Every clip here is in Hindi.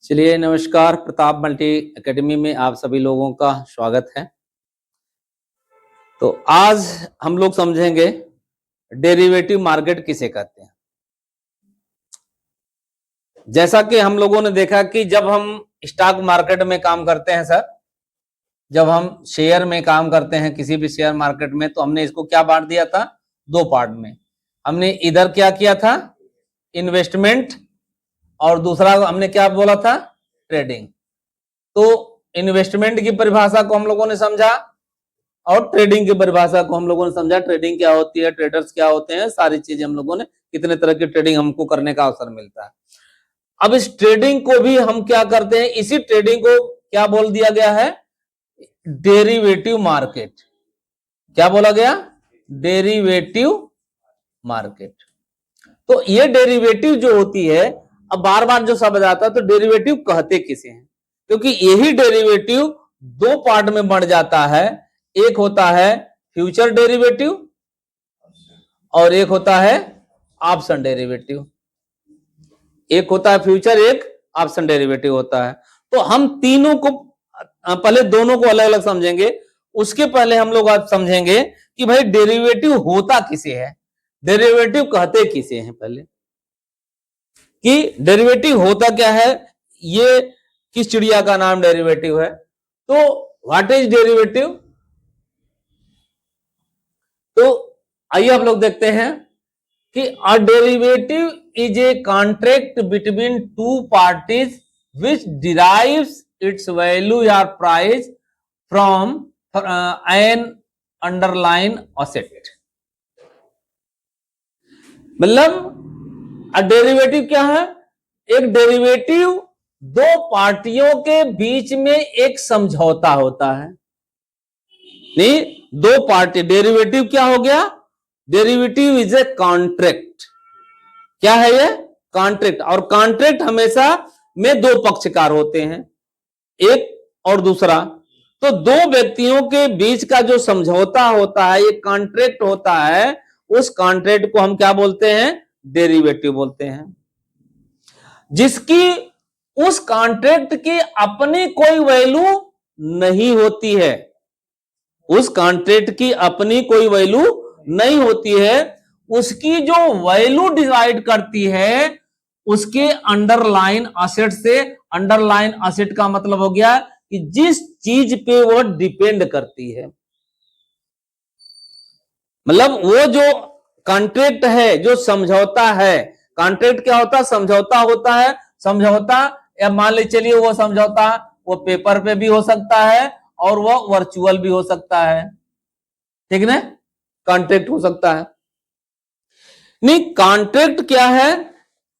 चलिए नमस्कार। प्रताप मल्टी एकेडमी में आप सभी लोगों का स्वागत है। तो आज हम लोग समझेंगे डेरिवेटिव मार्केट किसे कहते हैं। जैसा कि हम लोगों ने देखा कि जब हम स्टॉक मार्केट में काम करते हैं सर, जब हम शेयर में काम करते हैं किसी भी शेयर मार्केट में, तो हमने इसको क्या बांट दिया था, दो पार्ट में। हमने इधर क्या किया था, इन्वेस्टमेंट, और दूसरा हमने क्या बोला था, ट्रेडिंग। तो इन्वेस्टमेंट की परिभाषा को हम लोगों ने समझा और ट्रेडिंग की परिभाषा को हम लोगों ने समझा। ट्रेडिंग क्या होती है, ट्रेडर्स क्या होते हैं, सारी चीजें हम लोगों ने, कितने तरह की ट्रेडिंग हमको करने का अवसर मिलता है। अब इस ट्रेडिंग को भी हम क्या करते हैं, इसी ट्रेडिंग को क्या बोल दिया गया है, डेरिवेटिव मार्केट। क्या बोला गया, डेरिवेटिव मार्केट। तो ये डेरिवेटिव जो होती है, अब बार बार जो शब्द आता है, तो डेरिवेटिव कहते किसे हैं, क्योंकि यही डेरिवेटिव दो पार्ट में बढ़ जाता है। एक होता है फ्यूचर डेरिवेटिव और एक होता है ऑप्शन डेरिवेटिव। एक होता है फ्यूचर, एक ऑप्शन डेरिवेटिव होता है। तो हम तीनों को पहले दोनों को अलग अलग समझेंगे। उसके पहले हम लोग आज समझेंगे कि भाई डेरिवेटिव होता किसे है, डेरिवेटिव कहते किसे हैं। पहले कि डेरिवेटिव होता क्या है, ये किस चिड़िया का नाम डेरिवेटिव है। तो व्हाट इज डेरिवेटिव। तो आइए आप लोग देखते हैं कि a derivative is a contract between two parties which derives its value या price from an underline asset. मतलब अ डेरिवेटिव क्या है, एक डेरिवेटिव दो पार्टियों के बीच में एक समझौता होता है। नहीं, दो पार्टी, डेरिवेटिव क्या हो गया, डेरिवेटिव इज ए कॉन्ट्रैक्ट। क्या है ये, कॉन्ट्रैक्ट। और कॉन्ट्रैक्ट हमेशा में दो पक्षकार होते हैं, एक और दूसरा। तो दो व्यक्तियों के बीच का जो समझौता होता है, ये कॉन्ट्रैक्ट होता है, उस कॉन्ट्रैक्ट को हम क्या बोलते हैं, डेरिवेटिव बोलते हैं। जिसकी उस कॉन्ट्रैक्ट की अपनी कोई वैल्यू नहीं होती है, उस कॉन्ट्रैक्ट की अपनी कोई वैल्यू नहीं होती है, उसकी जो वैल्यू डिसाइड करती है उसके अंडरलाइन असेट से। अंडरलाइन असेट का मतलब हो गया कि जिस चीज पे वो डिपेंड करती है। मतलब वो जो कॉन्ट्रैक्ट है, जो समझौता है, कॉन्ट्रैक्ट क्या होता है, समझौता होता है। समझौता, या मान लीजिए चलिए वो समझौता वो पेपर पे भी हो सकता है और वो वर्चुअल भी हो सकता है, ठीक ना, कॉन्ट्रैक्ट हो सकता है। नहीं, कॉन्ट्रैक्ट क्या है,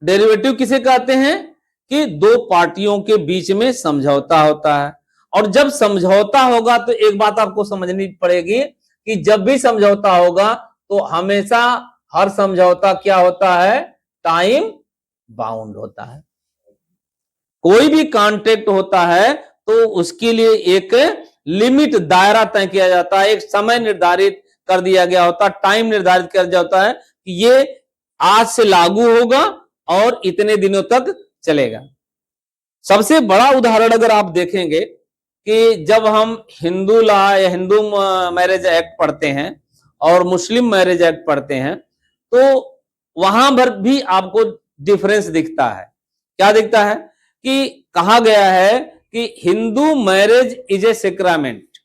डेरिवेटिव किसे कहते हैं, कि दो पार्टियों के बीच में समझौता होता है। और जब समझौता होगा तो एक बात आपको समझनी पड़ेगी कि जब भी समझौता होगा तो हमेशा हर समझौता क्या होता है, टाइम बाउंड होता है। कोई भी कॉन्ट्रैक्ट होता है तो उसके लिए एक लिमिट, दायरा तय किया जाता है, एक समय निर्धारित कर दिया गया होता है, टाइम निर्धारित कर दिया जाता है कि ये आज से लागू होगा और इतने दिनों तक चलेगा। सबसे बड़ा उदाहरण अगर आप देखेंगे कि जब हम हिंदू लॉ या हिंदू मैरिज एक्ट पढ़ते हैं और मुस्लिम मैरिज एक्ट पढ़ते हैं, तो वहां पर भी आपको डिफरेंस दिखता है। क्या दिखता है कि कहा गया है कि Hindu marriage is a sacrament.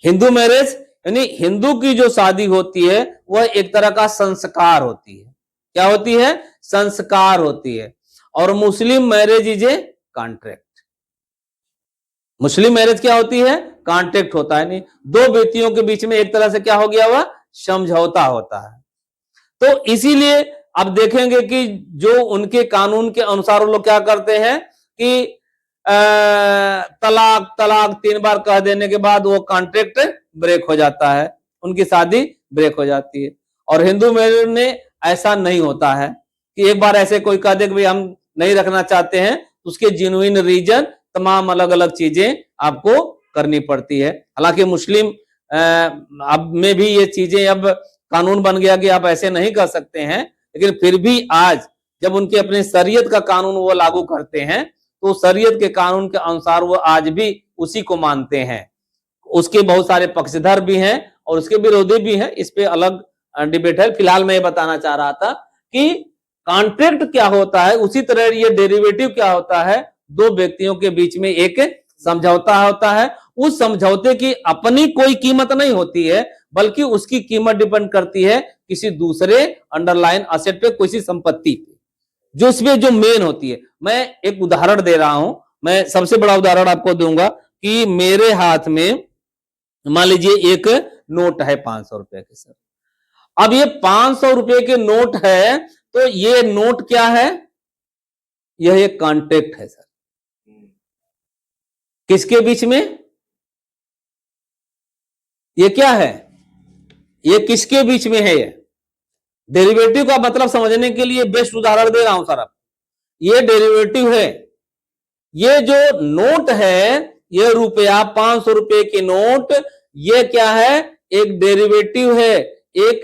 Hindu marriage यानी हिंदू की जो शादी होती है वह एक तरह का संस्कार होती है। क्या होती है, संस्कार होती है। और मुस्लिम marriage is a contract. Muslim marriage क्या होती है, कॉन्ट्रैक्ट होता है। नहीं, दो व्यक्तियों के बीच में एक तरह से क्या हो गया, वह समझौता होता है। तो इसीलिए आप देखेंगे कि जो उनके कानून के अनुसार वो लोग क्या करते हैं कि तलाक तलाक 3 बार कह देने के बाद वो कॉन्ट्रैक्ट ब्रेक हो जाता है, उनकी शादी ब्रेक हो जाती है। और हिंदू मैरिज में ऐसा नहीं होता है कि एक बार ऐसे कोई कह दे कि भाई हम नहीं रखना चाहते हैं, उसके जेन्युइन रीजन, तमाम अलग अलग चीजें आपको करनी पड़ती है। हालांकि मुस्लिम अब में भी ये चीजें अब कानून बन गया कि आप ऐसे नहीं कर सकते हैं, लेकिन फिर भी आज जब उनके अपने शरीयत का कानून वो लागू करते हैं तो शरीयत के कानून के अनुसार वो आज भी उसी को मानते हैं। उसके बहुत सारे पक्षधर भी हैं और उसके विरोधी भी हैं, इस पे अलग डिबेट है। फिलहाल मैं ये बताना चाह रहा था कि कॉन्ट्रैक्ट क्या होता है, उसी तरह ये डेरिवेटिव क्या होता है, दो व्यक्तियों के बीच में एक समझौता होता है। उस समझौते की अपनी कोई कीमत नहीं होती है, बल्कि उसकी कीमत डिपेंड करती है किसी दूसरे अंडरलाइन असेट पे, किसी संपत्ति पे, जो इसमें जो मेन होती है। मैं एक उदाहरण दे रहा हूं, मैं सबसे बड़ा उदाहरण आपको दूंगा कि मेरे हाथ में मान लीजिए एक नोट है 500 रुपए के सर। अब ये 500 रुपए के नोट है, तो ये नोट क्या है, यह एक कॉन्ट्रैक्ट है सर। किसके बीच में, ये क्या है, ये किसके बीच में है। ये डेरिवेटिव का मतलब समझने के लिए बेस्ट उदाहरण दे रहा हूं सर। अब ये डेरिवेटिव है, ये जो नोट है, ये रुपया 500 रुपए के नोट, ये क्या है, एक डेरिवेटिव है, एक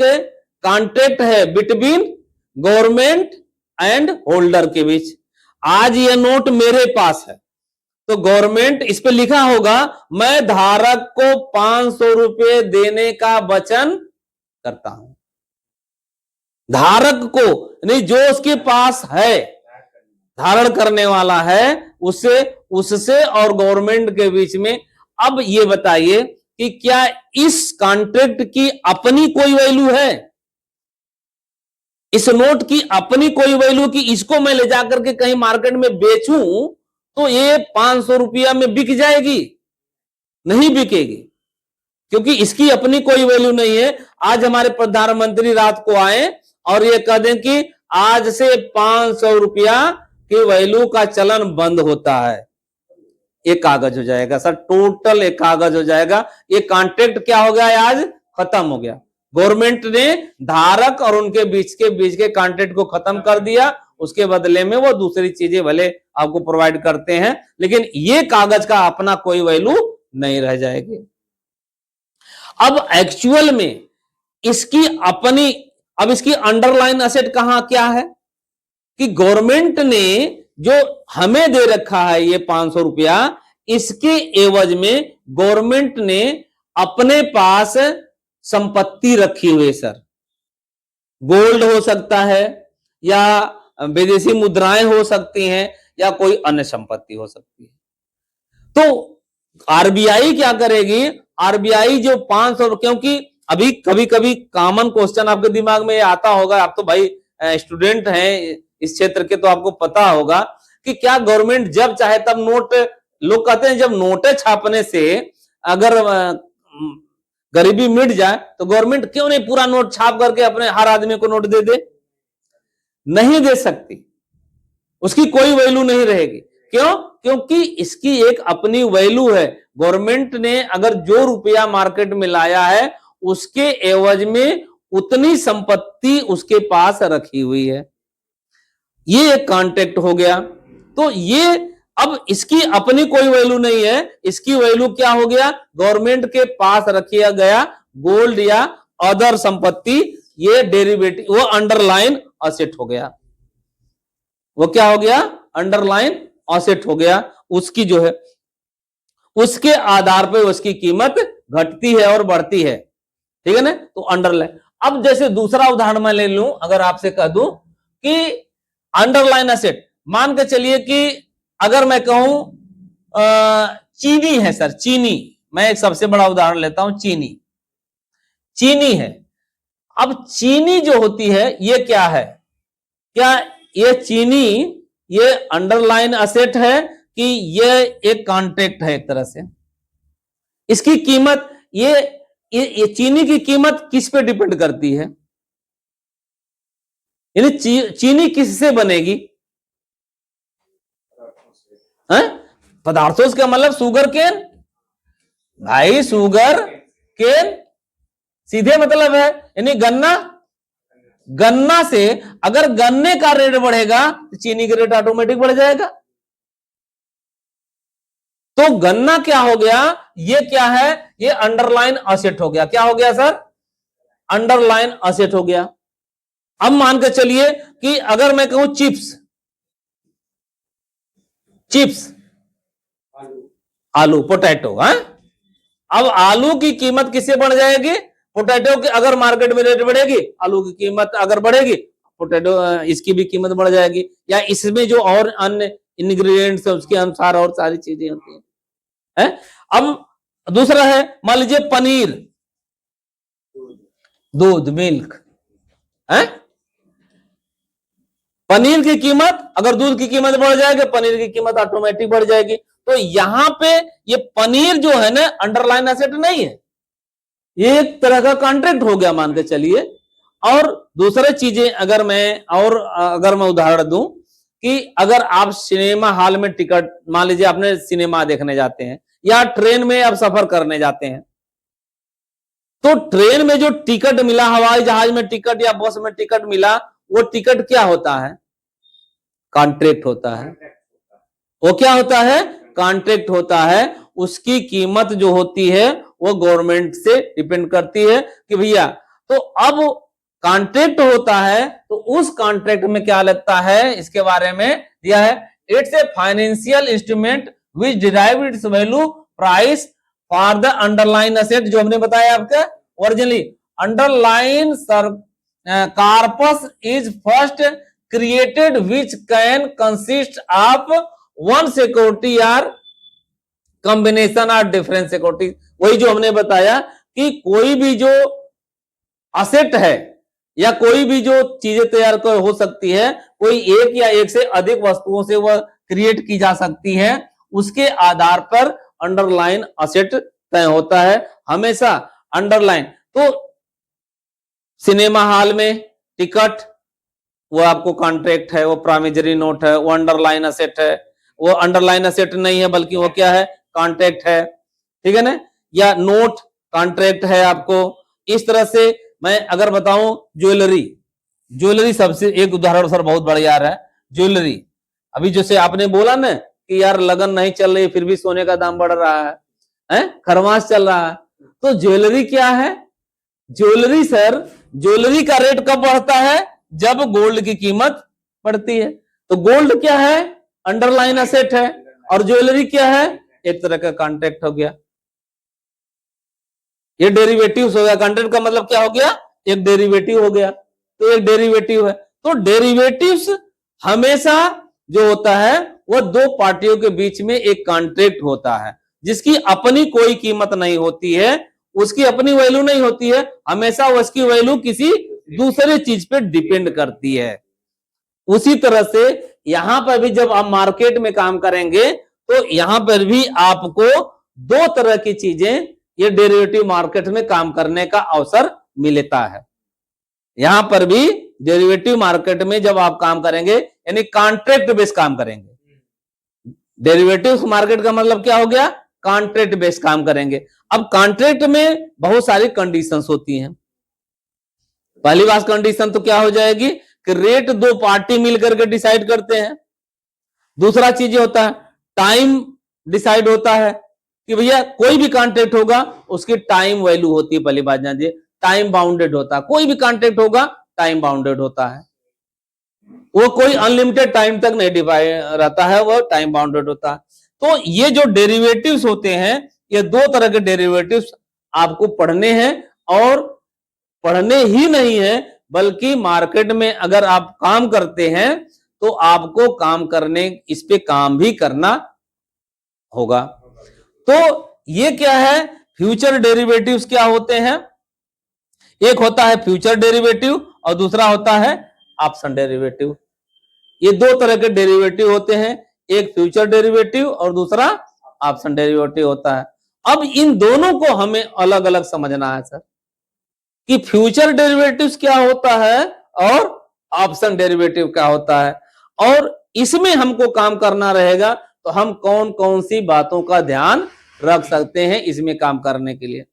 कॉन्ट्रैक्ट है बिटवीन गवर्नमेंट एंड होल्डर के बीच। आज ये नोट मेरे पास है, तो गवर्नमेंट इस पे लिखा होगा मैं धारक को 500 रुपए देने का वचन करता हूं। धारक को नहीं, जो उसके पास है, धारण करने वाला है, उससे और गवर्नमेंट के बीच में। अब ये बताइए कि क्या इस कॉन्ट्रैक्ट की अपनी कोई वैल्यू है, इस नोट की अपनी कोई वैल्यू कि इसको मैं ले जाकर के कहीं मार्केट में बेचूं तो ये 500 रुपया में बिक जाएगी? नहीं बिकेगी, क्योंकि इसकी अपनी कोई वैल्यू नहीं है। आज हमारे प्रधानमंत्री रात को आए और ये कह दें कि आज से 500 रुपया की वैल्यू का चलन बंद होता है, एक कागज हो जाएगा सर, टोटल एक कागज हो जाएगा। ये कॉन्ट्रैक्ट क्या हो गया, आज खत्म हो गया। गवर्नमेंट ने धारक और उनके बीच के कॉन्ट्रैक्ट को खत्म कर दिया, उसके बदले में वो दूसरी चीजें भले आपको प्रोवाइड करते हैं, लेकिन ये कागज का अपना कोई वैल्यू नहीं रह जाएगी। अब एक्चुअल में इसकी अपनी, अब इसकी अंडरलाइन एसेट कहां क्या है कि गवर्नमेंट ने जो हमें दे रखा है ये 500 रुपया, इसके एवज में गवर्नमेंट ने अपने पास संपत्ति रखी हुई सर। गोल्ड हो सकता है, या विदेशी मुद्राएं हो सकती हैं, या कोई अन्य संपत्ति हो सकती है। तो आरबीआई क्या करेगी, आरबीआई जो 500, क्योंकि अभी कभी कभी कॉमन क्वेश्चन आपके दिमाग में आता होगा, आप तो भाई स्टूडेंट हैं इस क्षेत्र के, तो आपको पता होगा कि क्या गवर्नमेंट जब चाहे तब नोट, लोग कहते हैं जब नोटें छापने से अगर गरीबी मिट जाए तो गवर्नमेंट क्यों नहीं पूरा नोट छाप करके अपने हर आदमी को नोट दे दे? नहीं दे सकती, उसकी कोई वैल्यू नहीं रहेगी। क्यों? क्योंकि इसकी एक अपनी वैल्यू है। गवर्नमेंट ने अगर जो रुपया मार्केट में लाया है उसके एवज में उतनी संपत्ति उसके पास रखी हुई है, ये एक कॉन्ट्रैक्ट हो गया। तो ये अब इसकी अपनी कोई वैल्यू नहीं है, इसकी वैल्यू क्या हो गया, गवर्नमेंट के पास रखा गया गोल्ड या अदर संपत्ति, ये डेरिवेटिव, वो अंडरलाइन असेट हो गया। वो क्या हो गया, अंडरलाइन असेट हो गया। उसकी जो है उसके आधार पर उसकी कीमत घटती है और बढ़ती है, ठीक है ना। तो अंडरलाइन, अब जैसे दूसरा उदाहरण मैं ले लूं, अगर आपसे कह दूं कि अंडरलाइन एसेट, मान के चलिए कि अगर मैं कहूं चीनी है सर, चीनी, मैं एक सबसे बड़ा उदाहरण लेता हूं, चीनी, चीनी है। अब चीनी जो होती है ये क्या है, क्या ये चीनी ये अंडरलाइन एसेट है कि ये एक कॉन्ट्रैक्ट है एक तरह से? इसकी कीमत, ये चीनी की कीमत किस पे डिपेंड करती है, यानी चीनी किससे बनेगी? पदार्थों से, मतलब शुगर केन भाई, शुगर केन सीधे मतलब है, यानी गन्ना, गन्ना से अगर गन्ने का रेट बढ़ेगा तो चीनी का रेट ऑटोमेटिक बढ़ जाएगा। तो गन्ना क्या हो गया, ये क्या है, ये अंडरलाइन एसेट हो गया। क्या हो गया सर, अंडरलाइन एसेट हो गया। अब मान के चलिए कि अगर मैं कहूं चिप्स, चिप्स, आलू, पोटैटो। है अब आलू की कीमत किससे बढ़ जाएगी? पोटैटो की अगर मार्केट में रेट बढ़ेगी, आलू की कीमत अगर बढ़ेगी, पोटैटो इसकी भी कीमत बढ़ जाएगी, या इसमें जो और अन्य इंग्रेडिएंट्स है उसके अनुसार और सारी चीजें होती हैं। अब दूसरा है, मान लीजिए पनीर, दूध, मिल्क है। पनीर की कीमत, अगर दूध की कीमत बढ़ जाएगी, पनीर की कीमत ऑटोमेटिक बढ़ जाएगी। तो यहां पे ये पनीर जो है ना, अंडरलाइन एसेट नहीं है, ये एक तरह का कॉन्ट्रैक्ट हो गया मान के चलिए। और दूसरे चीजें अगर मैं उदाहरण दूं कि अगर आप सिनेमा हॉल में टिकट, मान लीजिए आपने सिनेमा देखने जाते हैं या ट्रेन में आप सफर करने जाते हैं, तो ट्रेन में जो टिकट मिला, हवाई जहाज में टिकट या बस में टिकट मिला, वो टिकट क्या होता है? कॉन्ट्रैक्ट होता है। वो क्या होता है? कॉन्ट्रैक्ट होता है। उसकी कीमत जो होती है वो गवर्नमेंट से डिपेंड करती है कि भैया, तो अब कॉन्ट्रैक्ट होता है तो उस कॉन्ट्रैक्ट में क्या लगता है, इसके बारे में दिया है, it's a financial instrument which derive its value price for the underline asset, जो हमने बताया आपका originally. Underline corpus is first created which can consist of one security or combination of different security. वही जो हमने बताया कि कोई भी जो असेट है या कोई भी जो चीजें तैयार कर हो सकती है, कोई एक या एक से अधिक वस्तुओं से वह क्रिएट की जा सकती है, उसके आधार पर अंडरलाइन असेट तय होता है हमेशा। अंडरलाइन तो सिनेमा हॉल में टिकट, वो आपको कॉन्ट्रैक्ट है, वो प्रोमिजरी नोट है, वो अंडरलाइन असेट है। वो अंडरलाइन असेट नहीं है बल्कि वो क्या है? कॉन्ट्रैक्ट है, ठीक है ना। या नोट कॉन्ट्रैक्ट है आपको। इस तरह से मैं अगर बताऊं, ज्वेलरी सबसे एक उदाहरण सर बहुत बढ़िया है। ज्वेलरी, अभी जैसे आपने बोला ना कि यार लगन नहीं चल रही फिर भी सोने का दाम बढ़ रहा है, खरमास चल रहा है, तो ज्वेलरी क्या है? ज्वेलरी सर, ज्वेलरी का रेट कब बढ़ता है? जब गोल्ड की कीमत बढ़ती है। तो गोल्ड क्या है? अंडरलाइन एसेट है, और ज्वेलरी क्या है? एक तरह का कॉन्ट्रैक्ट हो गया। ये डेरिवेटिव्स हो गया। कॉन्ट्रैक्ट का मतलब क्या हो गया? एक डेरिवेटिव हो गया। तो एक डेरिवेटिव है। तो डेरिवेटिव्स हमेशा जो होता है वो दो पार्टियों के बीच में एक कॉन्ट्रैक्ट होता है, जिसकी अपनी कोई कीमत नहीं होती है, उसकी अपनी वैल्यू नहीं होती है, हमेशा उसकी वैल्यू किसी दूसरे चीज पे डिपेंड करती है। उसी तरह से यहां पर भी जब आप मार्केट में काम करेंगे तो यहां पर भी आपको दो तरह की चीजें, ये डेरिवेटिव मार्केट में काम करने का अवसर मिलता है। यहां पर भी डेरिवेटिव मार्केट में जब आप काम करेंगे यानी कॉन्ट्रैक्ट बेस्ड काम करेंगे। डेरिवेटिव मार्केट का मतलब क्या हो गया? कॉन्ट्रैक्ट बेस्ड काम करेंगे। अब कॉन्ट्रैक्ट में बहुत सारी कंडीशंस होती हैं। पहली बात कंडीशन तो क्या हो जाएगी कि रेट दो पार्टी मिलकर के डिसाइड करते हैं। दूसरा चीज होता है टाइम डिसाइड होता है कि भैया कोई भी कॉन्ट्रैक्ट होगा उसकी टाइम वैल्यू होती है। पहली बात जानिए, टाइम बाउंडेड होता है। कोई भी कॉन्ट्रैक्ट होगा टाइम बाउंडेड होता है, वो कोई अनलिमिटेड टाइम तक नहीं डिवाइड रहता है, वो टाइम बाउंडेड होता है। तो ये जो डेरिवेटिव्स होते हैं, ये दो तरह के डेरिवेटिव्स आपको पढ़ने हैं, और पढ़ने ही नहीं है बल्कि मार्केट में अगर आप काम करते हैं तो आपको काम करने, इस पे काम भी करना होगा। तो ये क्या है? फ्यूचर डेरिवेटिव्स क्या होते हैं? एक होता है फ्यूचर डेरिवेटिव और दूसरा होता है ऑप्शन डेरिवेटिव। ये दो तरह के डेरिवेटिव होते हैं, एक फ्यूचर डेरिवेटिव और दूसरा ऑप्शन डेरिवेटिव होता है। अब इन दोनों को हमें अलग अलग समझना है सर, कि फ्यूचर डेरिवेटिव्स क्या होता है और ऑप्शन डेरिवेटिव क्या होता है, और इसमें हमको काम करना रहेगा तो हम कौन कौन सी बातों का ध्यान रख सकते हैं इसमें काम करने के लिए।